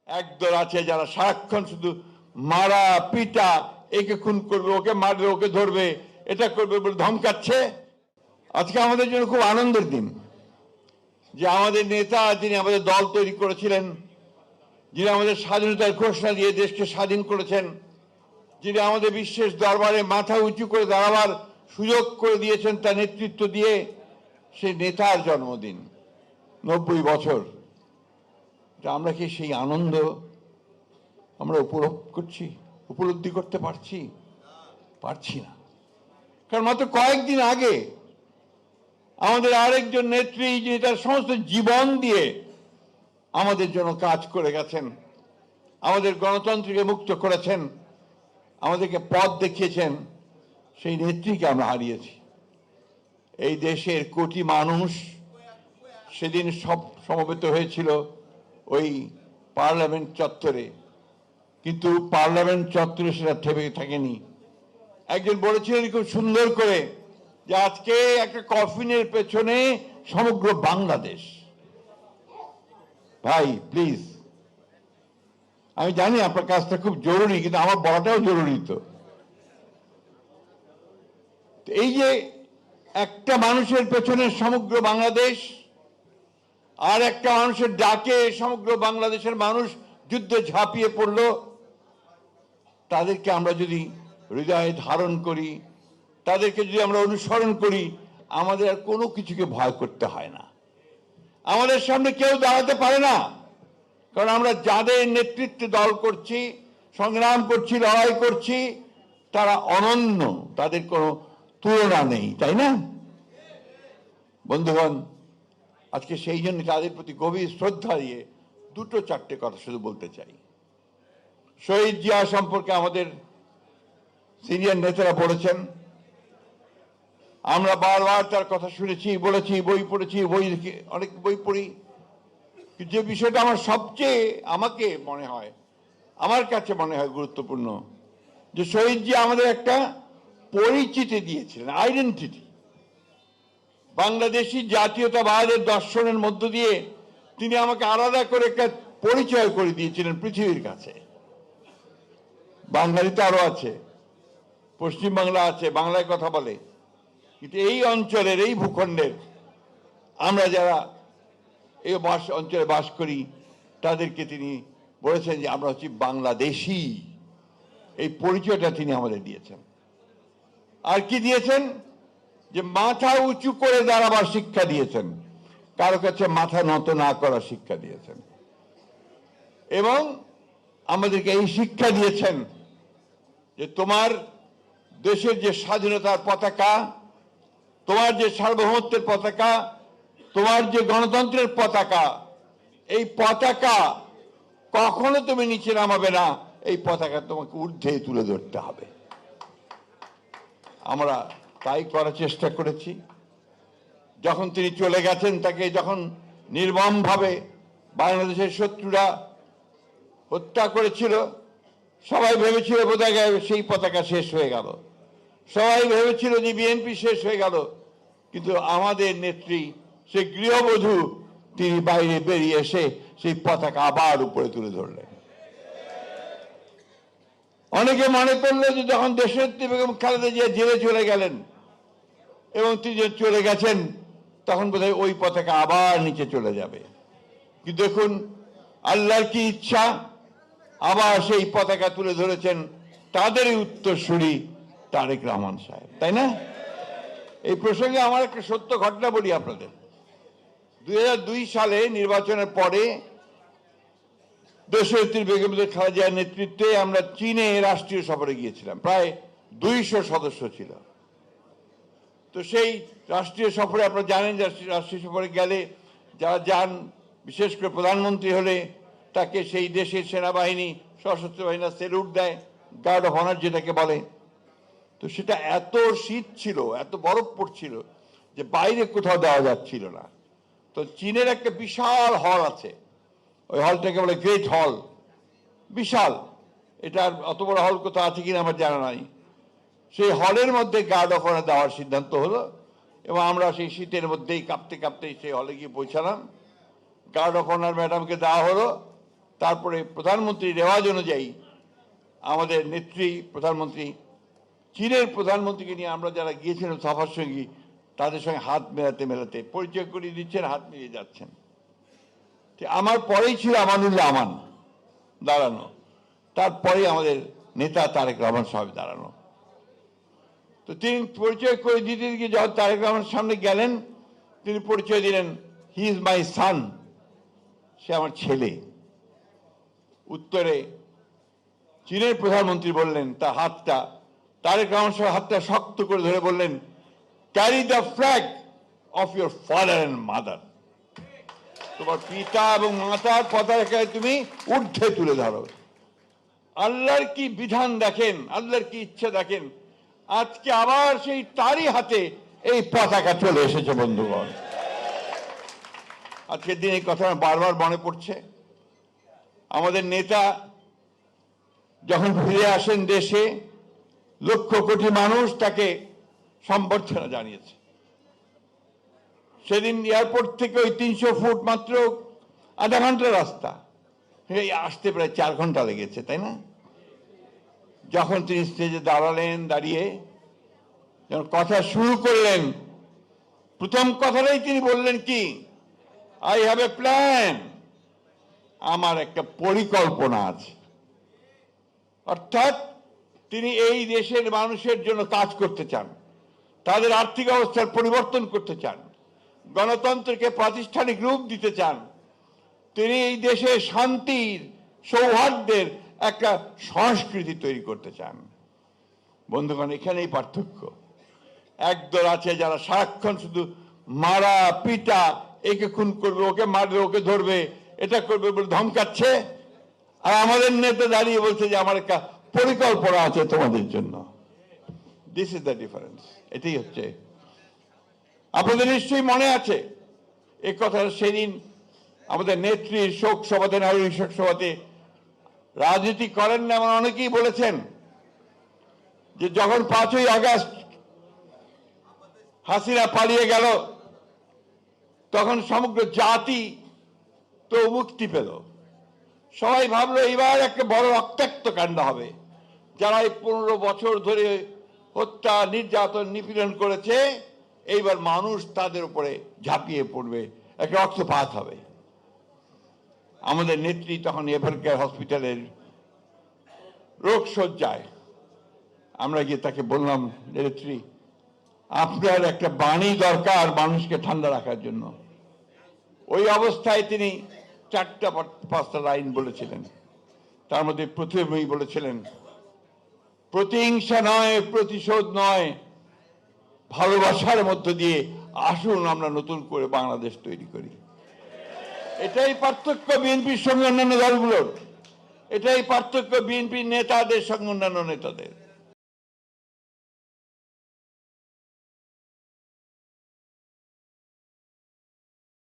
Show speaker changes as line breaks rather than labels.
একদল আছে যারা সারাক্ষণ শুধু মারা পিটা, একে খুন করবে, ওকে মারবে, ওকে ধরবে, এটা করবে বলে ধমকাচ্ছে। আজকে আমাদের জন্য খুব আনন্দের দিন যে আমাদের নেতা, যিনি আমাদের দল তৈরি করেছিলেন, যিনি আমাদের স্বাধীনতার ঘোষণা দিয়ে দেশকে স্বাধীন করেছেন, যিনি আমাদের বিশ্বের দরবারে মাথা উঁচু করে দাঁড়াবার সুযোগ করে দিয়েছেন তার নেতৃত্ব দিয়ে, সেই নেতার জন্মদিন, 90 বছর। আমরা কি সেই আনন্দ আমরা উপলব্ধি করতে পারছি না। কারণ মাত্র কয়েকদিন আগে আমাদের আরেকজন নেত্রী, যিনি তার সমস্ত জীবন দিয়ে আমাদের জন্য কাজ করে গেছেন, আমাদের গণতন্ত্রকে মুক্ত করেছেন, আমাদেরকে পথ দেখিয়েছেন, সেই নেত্রীকে আমরা হারিয়েছি। এই দেশের কোটি মানুষ সেদিন সব সমবেত হয়েছিল ওই পার্লামেন্ট চত্বরে, কিন্তু পার্লামেন্ট চত্বরে সেটা থেমে থাকেনি। একজন বলেছিলেন খুব সুন্দর করে যে আজকে একটা কফিনের পেছনে সমগ্র বাংলাদেশ। ভাই প্লিজ, আমি জানি আপনার কাজটা খুব জরুরি, কিন্তু আমার বলাটাও জরুরি। তো এই যে একটা মানুষের পেছনে সমগ্র বাংলাদেশ, আর একটা মানুষের ডাকে সমগ্র বাংলাদেশের মানুষ যুদ্ধে ঝাঁপিয়ে পড়ল, তাদেরকে আমরা যদি হৃদয়ে ধারণ করি, তাদেরকে যদি আমরা অনুসরণ করি, আমাদের আর কোনো কিছুকে ভয় করতে হয় না। আমাদের সামনে কেউ দাঁড়াতে পারে না, কারণ আমরা যাদের নেতৃত্বে দল করছি, সংগ্রাম করছি, লড়াই করছি, তারা অনন্য, তাদের কোনো তুলনা নেই, তাই না বন্ধুগণ? আজকে সেই জন্য তাদের প্রতি গভীর শ্রদ্ধা দিয়ে দুটো চারটে কথা শুধু বলতে চাই। শহীদ জিয়া সম্পর্কে আমাদের সিনিয়র নেতারা বলেছেন, আমরা বারবার তার কথা শুনেছি, বলেছি, বই পড়েছি, অনেক বই পড়ি। যে বিষয়টা আমার কাছে মনে হয় গুরুত্বপূর্ণ, যে শহীদ জিয়া আমাদের একটা পরিচিতি দিয়েছিলেন, আইডেন্টিটি। বাংলাদেশি জাতীয়তাবাদের দর্শনের মধ্য দিয়ে তিনি আমাকে আলাদা করে একটা পরিচয় করে দিয়েছিলেন পৃথিবীর কাছে। বাঙালিতে আরো আছে, পশ্চিমবাংলা আছে, বাংলায় কথা বলে, কিন্তু এই অঞ্চলের, এই ভূখণ্ডের আমরা যারা এই অঞ্চলে বাস করি, তাদেরকে তিনি বলেছেন যে আমরা হচ্ছি বাংলাদেশি। এই পরিচয়টা তিনি আমাদের দিয়েছেন। আর কি দিয়েছেন? যে মাথা উঁচু করে দাঁড়াবার শিক্ষা দিয়েছেন, কারো কাছে মাথা নত না করার শিক্ষা দিয়েছেন, এবং আমাদেরকে এই শিক্ষা দিয়েছেন যে তোমার দেশের যে স্বাধীনতার পতাকা, তোমার যে সার্বভৌমত্বের পতাকা, তোমার যে গণতন্ত্রের পতাকা, এই পতাকা কখনো তুমি নিচে নামাবে না, এই পতাকা তোমাকে ঊর্ধ্বে তুলে ধরতে হবে। আমরা তাই করার চেষ্টা করেছি। যখন তিনি চলে গেছেন, তাকে যখন নির্মমভাবে বাংলাদেশের শত্রুরা হত্যা করেছিল, সবাই ভেবেছিল বোধহয় সেই পতাকা শেষ হয়ে গেল, সবাই ভেবেছিল যে বিএনপি শেষ হয়ে গেল, কিন্তু আমাদের নেত্রী, সেই গৃহবধূ, তিনি বাইরে বেরিয়ে এসে সেই পতাকা আবার উপরে তুলে ধরলেন। অনেকে মনে করলো যে যখন দেশনেত্রী বেগম খালেদা জিয়া জেলে চলে গেলেন এবং তিনি চলে গেছেন, তখন বোধহয় ওই পতাকা আবার নিচে চলে যাবে। কিন্তু দেখুন আল্লাহর কি ইচ্ছা, আবার সেই পতাকা তুলে ধরেছেন তাদেরই উত্তরসূরি তারেক রহমান সাহেব, তাই না? এই প্রসঙ্গে আমার একটা সত্য ঘটনা বলি আপনাদের। 2002 সালে নির্বাচনের পরে দেশনেত্রী বেগম খালেদা জিয়ার নেতৃত্বে আমরা চীনে রাষ্ট্রীয় সফরে গিয়েছিলাম, প্রায় 200 সদস্য ছিল। তো সেই রাষ্ট্রীয় সফরে আপনারা জানেন, রাষ্ট্রীয় সফরে গেলে যারা যান, বিশেষ করে প্রধানমন্ত্রী হলে তাকে সেই দেশের সেনাবাহিনী, সশস্ত্র বাহিনী স্যালুট দেয়, গার্ড অফ অনার যেটাকে বলে। তো সেটা এত শীত ছিল, এত বরফ পড়ছিল যে বাইরে কোথাও দেওয়া যাচ্ছিল না। তো চীনের একটা বিশাল হল আছে, ওই হলটাকে বলে গ্রেট হল, বিশাল। এটার অত বড় হল কোথাও আছে কিনা আমার জানা নাই। সেই হলের মধ্যে গার্ড অফ অনার দেওয়ার সিদ্ধান্ত হলো, এবং আমরা সেই শীতের মধ্যেই কাঁপতে কাঁপতে সেই হলে গিয়ে পৌঁছালাম। গার্ড অফ অনার ম্যাডামকে দেওয়া হলো, তারপরে প্রধানমন্ত্রী রেওয়াজ অনুযায়ী আমাদের নেত্রী প্রধানমন্ত্রী চীনের প্রধানমন্ত্রীকে নিয়ে আমরা যারা গিয়েছিলাম সফর সঙ্গী তাদের সঙ্গে হাত মেলাতে মেলাতে পরিচয় করিয়ে দিচ্ছেন, হাত মিলিয়ে যাচ্ছেন। আমার পরেই ছিল আমানুল্লাহ আমান দাঁড়ানো, তারপরেই আমাদের নেতা তারেক রহমান সাহেব দাঁড়ানো। তো তিনি পরিচয় করে দিতে গিয়ে যখন তারেক রহমানের সামনে গেলেন, তিনি পরিচয় দিলেন, হি ইজ মাই সান, সে আমার ছেলে। উত্তরে চীনের প্রধানমন্ত্রী বললেন, তার হাতটা তারেক রহমান সাহেব হাতটা শক্ত করে ধরে বললেন, carry the flag of your father and mother, তোমার পিতা এবং মাতার পতাকায় তুমি ঊর্ধ্বে তুলে ধরো। আল্লাহর কি বিধান দেখেন, আল্লাহর কি ইচ্ছা দেখেন, আজকে আবার সেই তারই হাতে এই পতাকা চলে এসেছে। বন্ধুগণ, আজকের দিন এই কথা বারবার মনে পড়ছে। আমাদের নেতা যখন ফিরে আসেন দেশে, লক্ষ কোটি মানুষ তাকে সম্বর্ধনা জানিয়েছে। সেদিন এয়ারপোর্ট থেকে ওই 300 ফুট মাত্র আধা ঘন্টার রাস্তা, আসতে প্রায় 4 ঘন্টা লেগেছে, তাই না? যখন তিনি স্টেজে দাঁড়ালেন, দাঁড়িয়ে যখন কথা শুরু করলেন, প্রথম কথাটাই তিনি বললেন কি, আই হ্যাভ এ প্ল্যান, আমার একটা পরিকল্পনা আছে। অর্থাৎ তিনি এই দেশের মানুষের জন্য কাজ করতে চান, তাদের আর্থিক অবস্থার পরিবর্তন করতে চান, গণতন্ত্রকে প্রাতিষ্ঠানিক রূপ দিতে চান, তিনি এই দেশে শান্তির সৌহার্দ্যের একটা সংস্কৃতি তৈরি করতে চান। বন্ধুগণ, এখানেই পার্থক্য। একদল আছে যারা সারাক্ষণ শুধু মারা পিটা, একে খুন করবে, ওকে মারবে, ওকে ধরবে, এটা করবে বলে ধমকাচ্ছে, আর আমাদের নেতা দাঁড়িয়ে বলছে যে আমার একটা পরিকল্পনা আছে তোমাদের জন্য। This is the difference. এটাই হচ্ছে। আপনাদের নিশ্চয়ই মনে আছে এই কথা, সেদিন আমাদের নেত্রীর শোক সভাতে, নারী শোক সভাতে, রাজনীতি করেন না এমন অনেকেই বলেছেন যে যখন 5ই আগস্ট হাসিনা পালিয়ে গেল, তখন সমগ্র জাতি তো মুক্তি পেল। সবাই ভাবলো এবার একটা বড় রক্তাক্ত কাণ্ড হবে। যারা এই 15 বছর ধরে হত্যা, নির্যাতন, নিপীড়ন করেছে, এইবার মানুষ তাদের উপরে ঝাঁপিয়ে পড়বে, একটা রক্তপাত হবে। আমাদের নেত্রী তখন এভারকেয়ার হসপিটালের রোগশয্যায়, আমরা গিয়ে তাকে বললাম, নেত্রী আপনার একটা বাণী দরকার মানুষকে ঠান্ডা রাখার জন্য। ওই অবস্থায় তিনি 4-5টা লাইন বলেছিলেন। তার মধ্যে প্রথমেই বলেছিলেন, প্রতিহিংসা নয়, প্রতিশোধ নয়, ভালোবাসার মধ্য দিয়ে আসুন আমরা নতুন করে বাংলাদেশ তৈরি করি। এটাই পার্থক্য বিএনপির সঙ্গে অন্যান্য দলগুলোর, এটাই পার্থক্য বিএনপির নেতাদের সঙ্গে অন্যান্য নেতাদের।